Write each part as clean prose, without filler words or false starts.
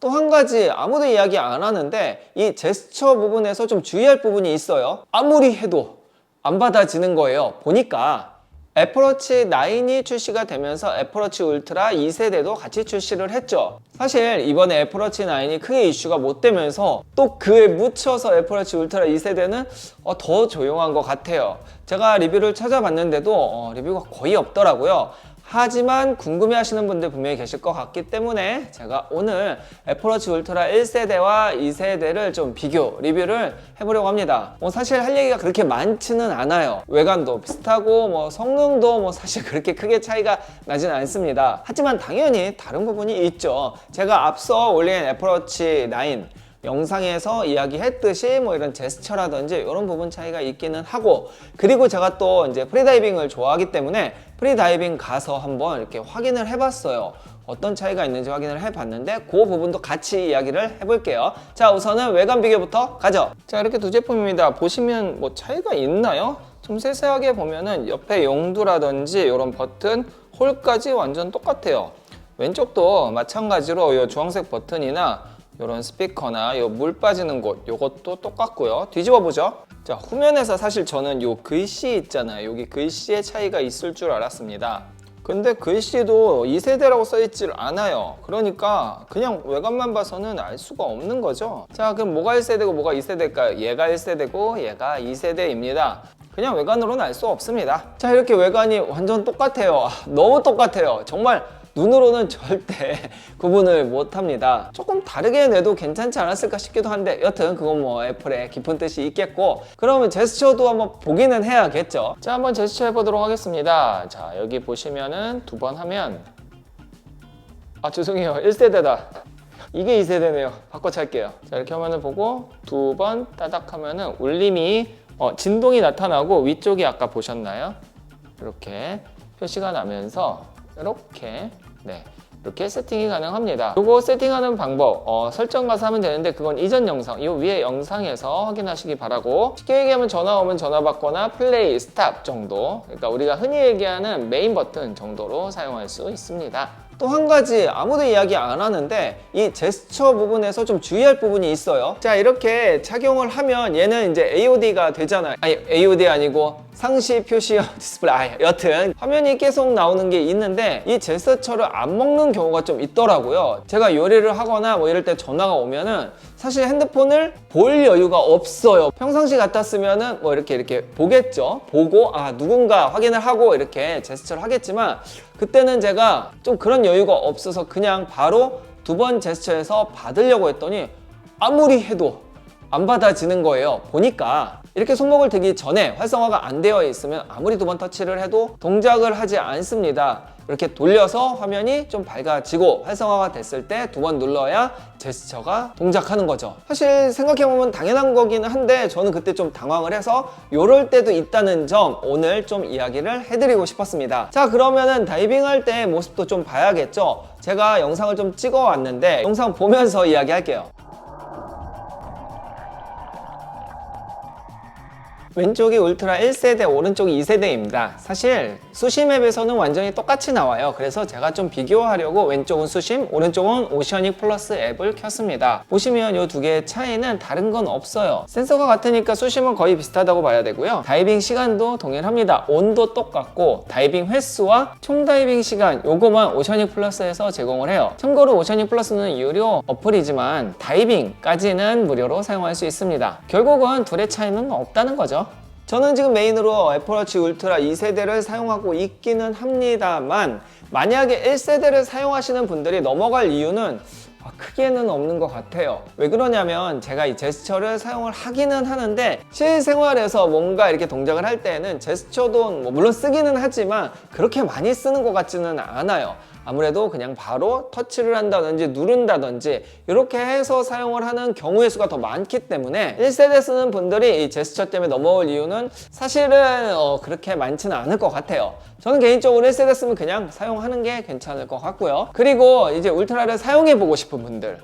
또 한 가지 아무도 이야기 안 하는데 이 제스처 부분에서 좀 주의할 부분이 있어요. 아무리 해도 안 받아지는 거예요. 보니까 애플워치 9이 출시가 되면서 애플워치 울트라 2세대도 같이 출시를 했죠. 사실 이번에 애플워치 9이 크게 이슈가 못 되면서 또 그에 묻혀서 애플워치 울트라 2세대는 더 조용한 것 같아요. 제가 리뷰를 찾아봤는데도 리뷰가 거의 없더라고요. 하지만 궁금해하시는 분들 분명히 계실 것 같기 때문에 제가 오늘 애플워치 울트라 1세대와 2세대를 좀 비교, 리뷰를 해보려고 합니다. 사실 할 얘기가 그렇게 많지는 않아요. 외관도 비슷하고 성능도 사실 그렇게 크게 차이가 나진 않습니다. 하지만 당연히 다른 부분이 있죠. 제가 앞서 올린 애플워치 9 영상에서 이야기했듯이 이런 제스처라든지 이런 부분 차이가 있기는 하고, 그리고 제가 또 이제 프리다이빙을 좋아하기 때문에 프리다이빙 가서 한번 이렇게 확인을 해봤어요. 어떤 차이가 있는지 확인을 해봤는데 그 부분도 같이 이야기를 해볼게요. 자, 우선은 외관 비교부터 가죠. 자, 이렇게 두 제품입니다. 보시면 차이가 있나요? 좀 세세하게 보면은 옆에 용두라든지 이런 버튼, 홀까지 완전 똑같아요. 왼쪽도 마찬가지로 이 주황색 버튼이나 이런 스피커나 물 빠지는 곳, 이것도 똑같고요. 뒤집어 보죠. 자, 후면에서 사실 저는 요 글씨 있잖아요. 여기 글씨의 차이가 있을 줄 알았습니다. 근데 글씨도 2세대라고 써있질 않아요. 그러니까 그냥 외관만 봐서는 알 수가 없는 거죠. 자, 그럼 뭐가 1세대고 뭐가 2세대일까요? 얘가 1세대고 얘가 2세대입니다. 그냥 외관으로는 알 수 없습니다. 자, 이렇게 외관이 완전 똑같아요. 너무 똑같아요. 정말 눈으로는 절대 구분을 못합니다. 조금 다르게 내도 괜찮지 않았을까 싶기도 한데 여튼 그건 애플의 깊은 뜻이 있겠고, 그러면 제스처도 한번 보기는 해야겠죠. 자, 한번 제스처 해보도록 하겠습니다. 자, 여기 보시면은 두 번 하면 죄송해요, 1세대다. 이게 2세대네요. 바꿔 찰게요. 자, 이렇게 화면을 보고 두 번 따닥 하면은 울림이 진동이 나타나고 위쪽이 아까 보셨나요? 이렇게 표시가 나면서 이렇게 세팅이 가능합니다. 이거 세팅하는 방법 설정 가서 하면 되는데 그건 이전 영상, 이 위에 영상에서 확인하시기 바라고, 쉽게 얘기하면 전화 오면 전화 받거나 플레이, 스탑 정도, 그러니까 우리가 흔히 얘기하는 메인 버튼 정도로 사용할 수 있습니다. 또 한 가지 아무도 이야기 안 하는데 이 제스처 부분에서 좀 주의할 부분이 있어요. 자, 이렇게 착용을 하면 얘는 이제 AOD가 되잖아요. 아니, AOD 아니고 상시 표시형 디스플레이. 여튼 화면이 계속 나오는 게 있는데 이 제스처를 안 먹는 경우가 좀 있더라고요. 제가 요리를 하거나 이럴 때 전화가 오면은 사실 핸드폰을 볼 여유가 없어요. 평상시 같았으면은 이렇게 보겠죠. 보고 누군가 확인을 하고 이렇게 제스처를 하겠지만, 그때는 제가 좀 그런 여유가 없어서 그냥 바로 두 번 제스처해서 받으려고 했더니 아무리 해도 안 받아지는 거예요. 보니까 이렇게 손목을 대기 전에 활성화가 안 되어 있으면 아무리 두 번 터치를 해도 동작을 하지 않습니다. 이렇게 돌려서 화면이 좀 밝아지고 활성화가 됐을 때 두 번 눌러야 제스처가 동작하는 거죠. 사실 생각해보면 당연한 거긴 한데 저는 그때 좀 당황을 해서 이럴 때도 있다는 점 오늘 좀 이야기를 해드리고 싶었습니다. 자, 그러면은 다이빙할 때 모습도 좀 봐야겠죠. 제가 영상을 좀 찍어 왔는데 영상 보면서 이야기할게요. 왼쪽이 울트라 1세대, 오른쪽이 2세대입니다. 사실 수심 앱에서는 완전히 똑같이 나와요. 그래서 제가 좀 비교하려고 왼쪽은 수심, 오른쪽은 오셔닉 플러스 앱을 켰습니다. 보시면 이 두 개의 차이는 다른 건 없어요. 센서가 같으니까 수심은 거의 비슷하다고 봐야 되고요. 다이빙 시간도 동일합니다. 온도 똑같고 다이빙 횟수와 총 다이빙 시간 요거만 오셔닉 플러스에서 제공을 해요. 참고로 오셔닉 플러스는 유료 어플이지만 다이빙까지는 무료로 사용할 수 있습니다. 결국은 둘의 차이는 없다는 거죠. 저는 지금 메인으로 애플워치 울트라 2세대를 사용하고 있기는 합니다만, 만약에 1세대를 사용하시는 분들이 넘어갈 이유는 크게는 없는 것 같아요. 왜 그러냐면 제가 이 제스처를 사용을 하기는 하는데 실생활에서 뭔가 이렇게 동작을 할 때는 제스처도 물론 쓰기는 하지만 그렇게 많이 쓰는 것 같지는 않아요. 아무래도 그냥 바로 터치를 한다든지 누른다든지 이렇게 해서 사용을 하는 경우의 수가 더 많기 때문에 1세대 쓰는 분들이 이 제스처 때문에 넘어올 이유는 사실은 그렇게 많지는 않을 것 같아요. 저는 개인적으로 1세대 쓰면 그냥 사용하는 게 괜찮을 것 같고요. 그리고 이제 울트라를 사용해보고 싶은 분들은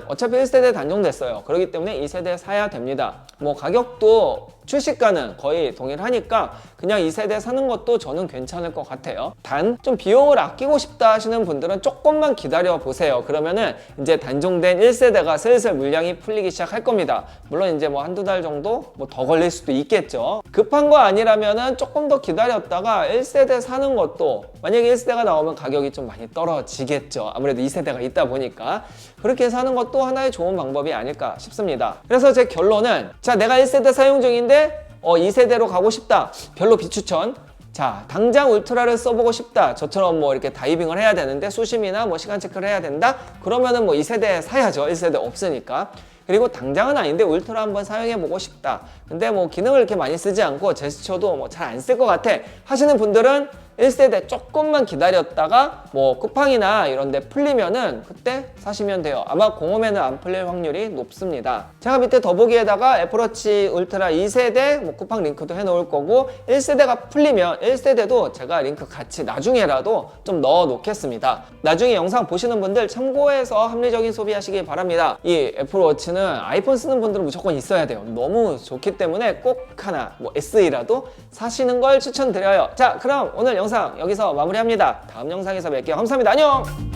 어차피 1세대 단종됐어요. 그렇기 때문에 2세대 사야 됩니다. 가격도 출시가는 거의 동일하니까 그냥 2세대 사는 것도 저는 괜찮을 것 같아요. 단 좀 비용을 아끼고 싶다 하시는 분들은 조금만 기다려 보세요. 그러면은 이제 단종된 1세대가 슬슬 물량이 풀리기 시작할 겁니다. 물론 이제 뭐 한두 달 정도 뭐 더 걸릴 수도 있겠죠. 급한 거 아니라면은 조금 더 기다렸다가 1세대 사는 것도, 만약에 1세대가 나오면 가격이 좀 많이 떨어지겠죠. 아무래도 2세대가 있다 보니까 그렇게 해서 하는 것도 하나의 좋은 방법이 아닐까 싶습니다. 그래서 제 결론은, 자, 내가 1세대 사용 중인데 2세대로 가고 싶다. 별로 비추천. 자, 당장 울트라를 써보고 싶다. 저처럼 뭐 이렇게 다이빙을 해야 되는데 수심이나 뭐 시간 체크를 해야 된다. 그러면은 뭐 2세대 사야죠. 1세대 없으니까. 그리고 당장은 아닌데 울트라 한번 사용해보고 싶다. 근데 뭐 기능을 이렇게 많이 쓰지 않고 제스처도 뭐 잘 안 쓸 것 같아 하시는 분들은 1세대 조금만 기다렸다가 뭐 쿠팡이나 이런 데 풀리면은 그때 사시면 돼요. 아마 공홈에는 안 풀릴 확률이 높습니다. 제가 밑에 더보기에다가 애플워치 울트라 2세대 뭐 쿠팡 링크도 해놓을 거고, 1세대가 풀리면 1세대도 제가 링크 같이 나중에라도 좀 넣어 놓겠습니다. 나중에 영상 보시는 분들 참고해서 합리적인 소비하시길 바랍니다. 이 애플워치는 아이폰 쓰는 분들은 무조건 있어야 돼요. 너무 좋기 때문에 꼭 하나, 뭐 SE라도 사시는 걸 추천드려요. 자, 그럼 오늘 영상 여기서 마무리합니다. 다음 영상에서 뵐게요. 감사합니다. 안녕!